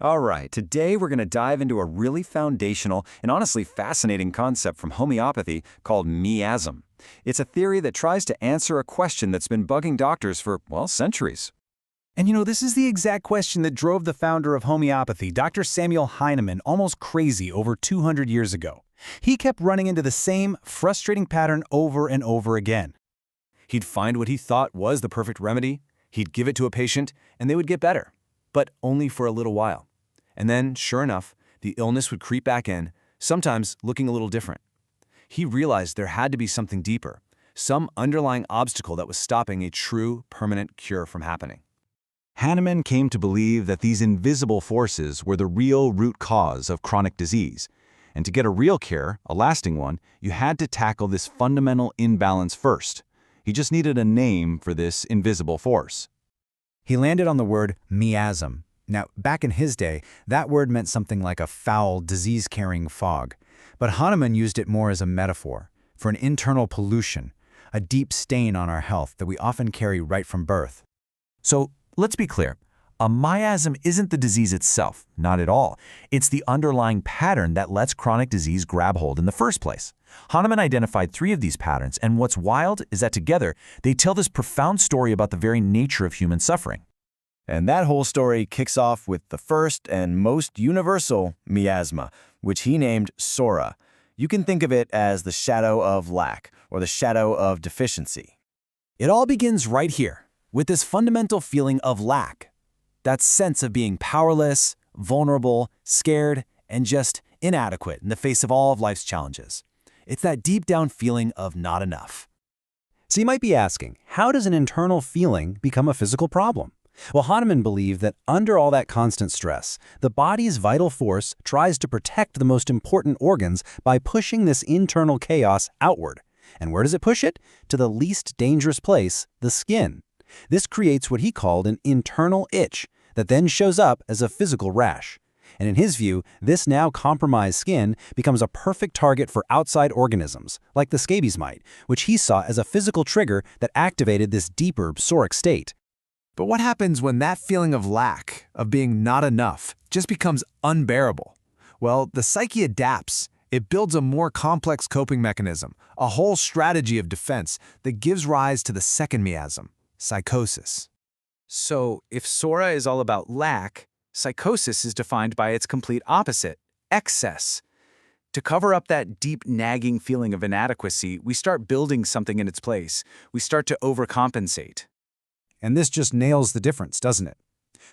All right, today we're going to dive into a really foundational and honestly fascinating concept from homeopathy called miasm. It's a theory that tries to answer a question that's been bugging doctors for, well, centuries. And this is the exact question that drove the founder of homeopathy, Dr. Samuel Hahnemann, almost crazy over 200 years ago. He kept running into the same frustrating pattern over and over again. He'd find what he thought was the perfect remedy, he'd give it to a patient, and they would get better, but only for a little while. And then, sure enough, the illness would creep back in, sometimes looking a little different. He realized there had to be something deeper, some underlying obstacle that was stopping a true, permanent cure from happening. Hahnemann came to believe that these invisible forces were the real root cause of chronic disease. And to get a real cure, a lasting one, you had to tackle this fundamental imbalance first. He just needed a name for this invisible force. He landed on the word miasm. Now, back in his day, that word meant something like a foul, disease-carrying fog. But Hahnemann used it more as a metaphor for an internal pollution, a deep stain on our health that we often carry right from birth. So, let's be clear. A miasm isn't the disease itself, not at all. It's the underlying pattern that lets chronic disease grab hold in the first place. Hahnemann identified 3 of these patterns, and what's wild is that together, they tell this profound story about the very nature of human suffering. And that whole story kicks off with the first and most universal miasma, which he named Sora. You can think of it as the shadow of lack or the shadow of deficiency. It all begins right here, with this fundamental feeling of lack. That sense of being powerless, vulnerable, scared, and just inadequate in the face of all of life's challenges. It's that deep down feeling of not enough. So you might be asking, how does an internal feeling become a physical problem? Well, Hahnemann believed that under all that constant stress, the body's vital force tries to protect the most important organs by pushing this internal chaos outward. And where does it push it? To the least dangerous place, the skin. This creates what he called an internal itch that then shows up as a physical rash. And in his view, this now compromised skin becomes a perfect target for outside organisms, like the scabies mite, which he saw as a physical trigger that activated this deeper psoric state. But what happens when that feeling of lack, of being not enough, just becomes unbearable? Well, the psyche adapts. It builds a more complex coping mechanism, a whole strategy of defense that gives rise to the second miasm, psychosis. So, if Sora is all about lack, psychosis is defined by its complete opposite, excess. To cover up that deep nagging feeling of inadequacy, we start building something in its place. We start to overcompensate. And this just nails the difference, doesn't it?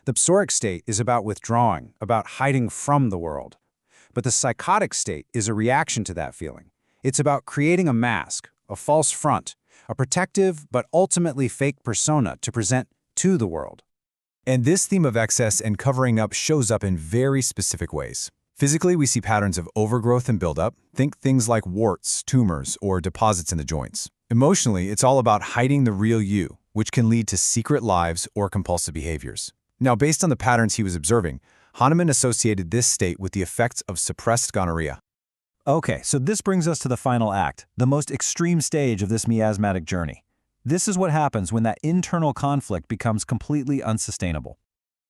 The psoric state is about withdrawing, about hiding from the world. But the psychotic state is a reaction to that feeling. It's about creating a mask, a false front, a protective but ultimately fake persona to present to the world. And this theme of excess and covering up shows up in very specific ways. Physically, we see patterns of overgrowth and buildup. Think things like warts, tumors, or deposits in the joints. Emotionally, it's all about hiding the real you, which can lead to secret lives or compulsive behaviors. Now, based on the patterns he was observing, Hahnemann associated this state with the effects of suppressed gonorrhea. Okay, so this brings us to the final act, the most extreme stage of this miasmatic journey. This is what happens when that internal conflict becomes completely unsustainable.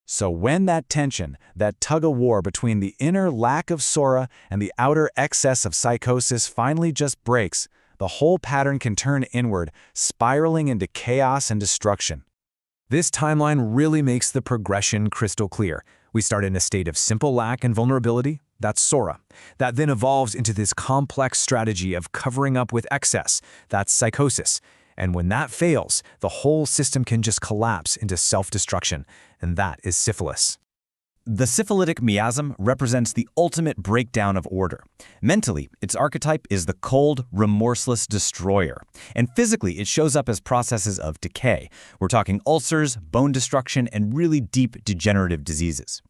So when that tension, that tug-of-war between the inner lack of Sora and the outer excess of psychosis finally just breaks, the whole pattern can turn inward, spiraling into chaos and destruction. This timeline really makes the progression crystal clear. We start in a state of simple lack and vulnerability, that's Sora. That then evolves into this complex strategy of covering up with excess, that's psychosis. And when that fails, the whole system can just collapse into self-destruction, and that is syphilis. The syphilitic miasm represents the ultimate breakdown of order. Mentally, its archetype is the cold, remorseless destroyer. And physically, it shows up as processes of decay. We're talking ulcers, bone destruction, and really deep degenerative diseases.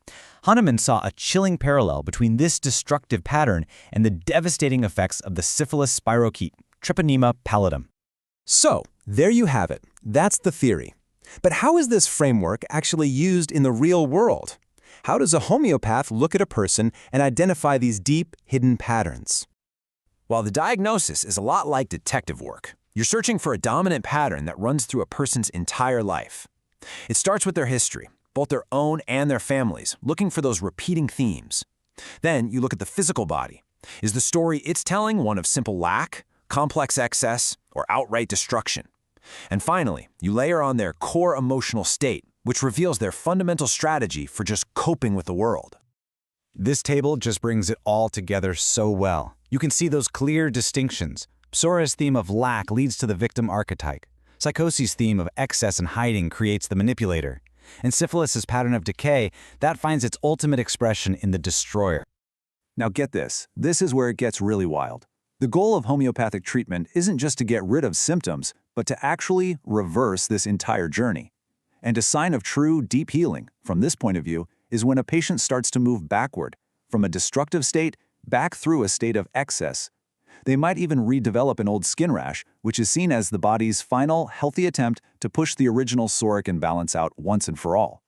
Hahnemann saw a chilling parallel between this destructive pattern and the devastating effects of the syphilis spirochete, Treponema pallidum. So, there you have it. That's the theory. But how is this framework actually used in the real world? How does a homeopath look at a person and identify these deep, hidden patterns? While the diagnosis is a lot like detective work, you're searching for a dominant pattern that runs through a person's entire life. It starts with their history. both their own and their families, looking for those repeating themes. Then you look at the physical body. Is the story it's telling one of simple lack, complex excess, or outright destruction? And finally, you layer on their core emotional state, which reveals their fundamental strategy for just coping with the world. This table just brings it all together so well. You can see those clear distinctions. Psora's theme of lack leads to the victim archetype. Psychosis' theme of excess and hiding creates the manipulator. And syphilis' pattern of decay, that finds its ultimate expression in the destroyer. Now get this, this is where it gets really wild. The goal of homeopathic treatment isn't just to get rid of symptoms, but to actually reverse this entire journey. And a sign of true, deep healing, from this point of view, is when a patient starts to move backward, from a destructive state back through a state of excess. They might even redevelop an old skin rash, which is seen as the body's final, healthy attempt to push the original psoric imbalance out once and for all.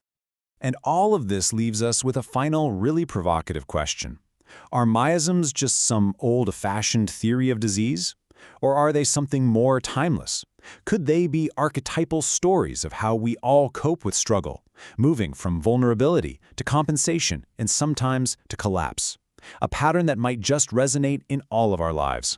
And all of this leaves us with a final, really provocative question. Are miasms just some old-fashioned theory of disease? Or are they something more timeless? Could they be archetypal stories of how we all cope with struggle, moving from vulnerability to compensation and sometimes to collapse? A pattern that might just resonate in all of our lives.